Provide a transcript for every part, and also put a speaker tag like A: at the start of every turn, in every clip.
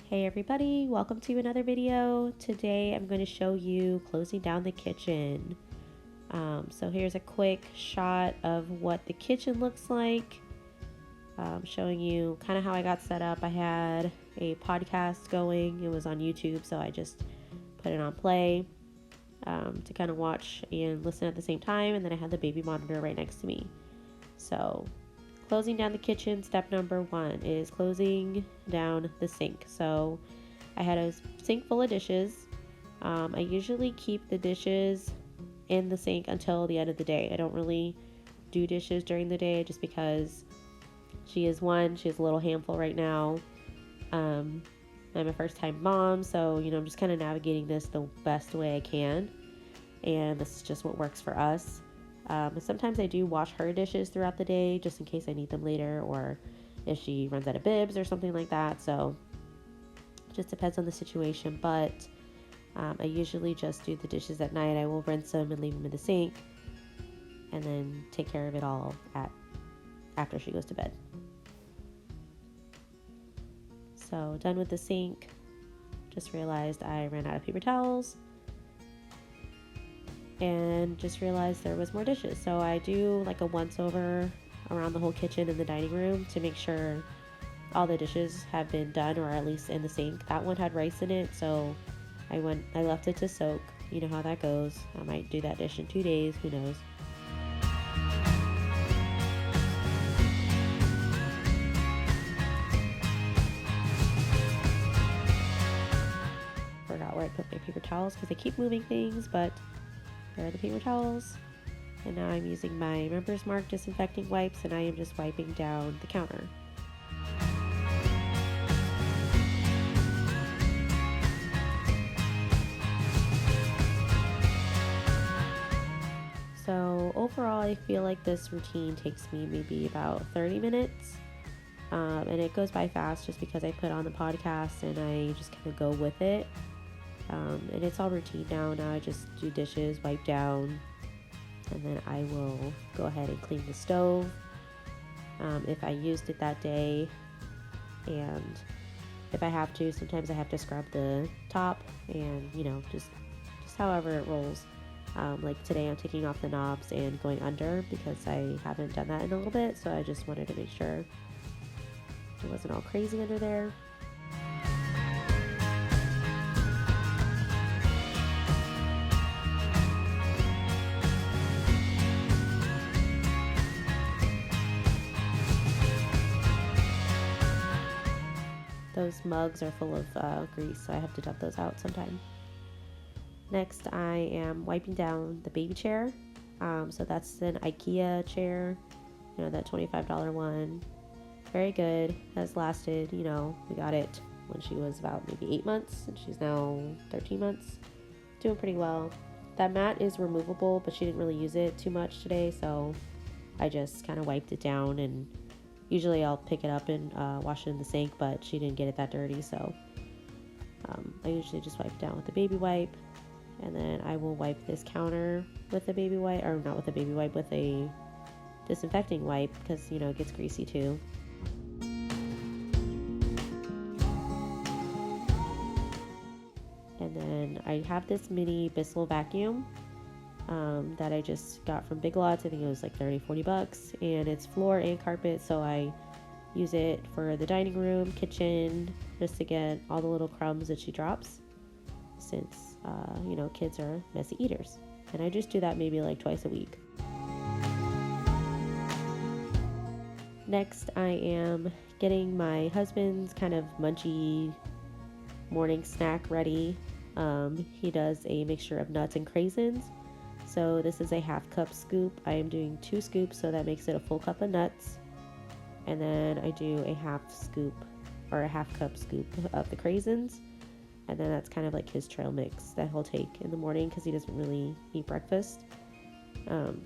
A: Hey everybody, welcome to another video. Today I'm going to show you closing down the kitchen. So here's a quick shot of what the kitchen looks like. Showing you kind of how I got set up. I had a podcast going. It was on YouTube, so I just put it on play to kind of watch and listen at the same time. And then I had the baby monitor right next to me. So closing down the kitchen, step number 1 is closing down the sink. So I had a sink full of dishes. I usually keep the dishes in the sink until the end of the day. I don't really do dishes during the day just because she's a little handful right now. I'm a first time mom, so I'm just kind of navigating this the best way I can, and this is just what works for us. Sometimes I do wash her dishes throughout the day just in case I need them later, or if she runs out of bibs or something like that. So it just depends on the situation, but I usually just do the dishes at night. I will rinse them and leave them in the sink and then take care of it all after she goes to bed. So done with the sink. Just realized I ran out of paper towels and just realized there was more dishes. So I do like a once over around the whole kitchen and the dining room to make sure all the dishes have been done, or at least in the sink. That one had rice in it, so I left it to soak. You know how that goes. I might do that dish in 2 days, who knows. Forgot where I put my paper towels because I keep moving things, but there are the paper towels. And now I'm using my Member's Mark disinfecting wipes, and I am just wiping down the counter. So overall, I feel like this routine takes me maybe about 30 minutes. And it goes by fast just because I put on the podcast and I just kind of go with it. And it's all routine now. Now I just do dishes, wipe down, and then I will go ahead and clean the stove if I used it that day. And if I have to, sometimes I have to scrub the top, and just however it rolls. Like today I'm taking off the knobs and going under because I haven't done that in a little bit, so I just wanted to make sure it wasn't all crazy under there. Those mugs are full of grease, so I have to dump those out sometime. Next, I am wiping down the baby chair. So that's an IKEA chair, that $25 one. Very good, has lasted, we got it when she was about maybe 8 months, and she's now 13 months. Doing pretty well. That mat is removable, but she didn't really use it too much today, so I just kind of wiped it down, and usually I'll pick it up and wash it in the sink, but she didn't get it that dirty, so I usually just wipe it down with a baby wipe, and then I will wipe this counter with a baby wipe, or not with a baby wipe, with a disinfecting wipe, because it gets greasy too. And then I have this mini Bissell vacuum that I just got from Big Lots. I think it was like $30-40, and it's floor and carpet, so I use it for the dining room, kitchen, just to get all the little crumbs that she drops, since kids are messy eaters. And I just do that maybe like twice a week. Next, I am getting my husband's kind of munchy morning snack ready. He does a mixture of nuts and craisins. So this is a 1/2 cup scoop. I am doing 2 scoops, so that makes it a full cup of nuts. And then I do a 1/2 scoop or a 1/2 cup scoop of the craisins. And then that's kind of like his trail mix that he'll take in the morning because he doesn't really eat breakfast.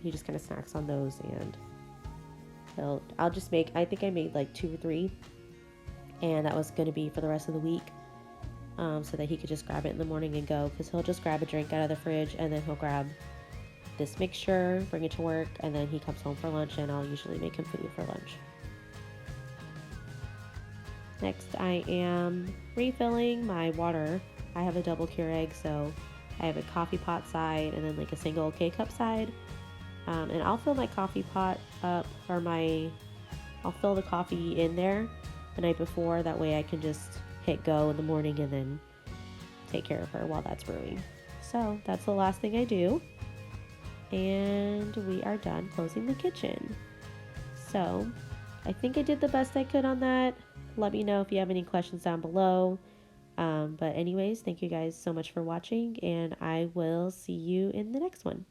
A: He just kind of snacks on those, and I think I made like 2 or 3, and that was going to be for the rest of the week, so that he could just grab it in the morning and go, because he'll just grab a drink out of the fridge, and then he'll grab this mixture, bring it to work, and then he comes home for lunch, and I'll usually make him food for lunch. Next, I am refilling my water. I have a double Keurig, so I have a coffee pot side and then like a single K-cup side. And I'll fill my coffee pot up, or I'll fill the coffee in there the night before. That way I can just hit go in the morning and then take care of her while that's brewing. So that's the last thing I do. And we are done closing the kitchen. So I think I did the best I could on that. Let me know if you have any questions down below. But anyways, thank you guys so much for watching, and I will see you in the next one.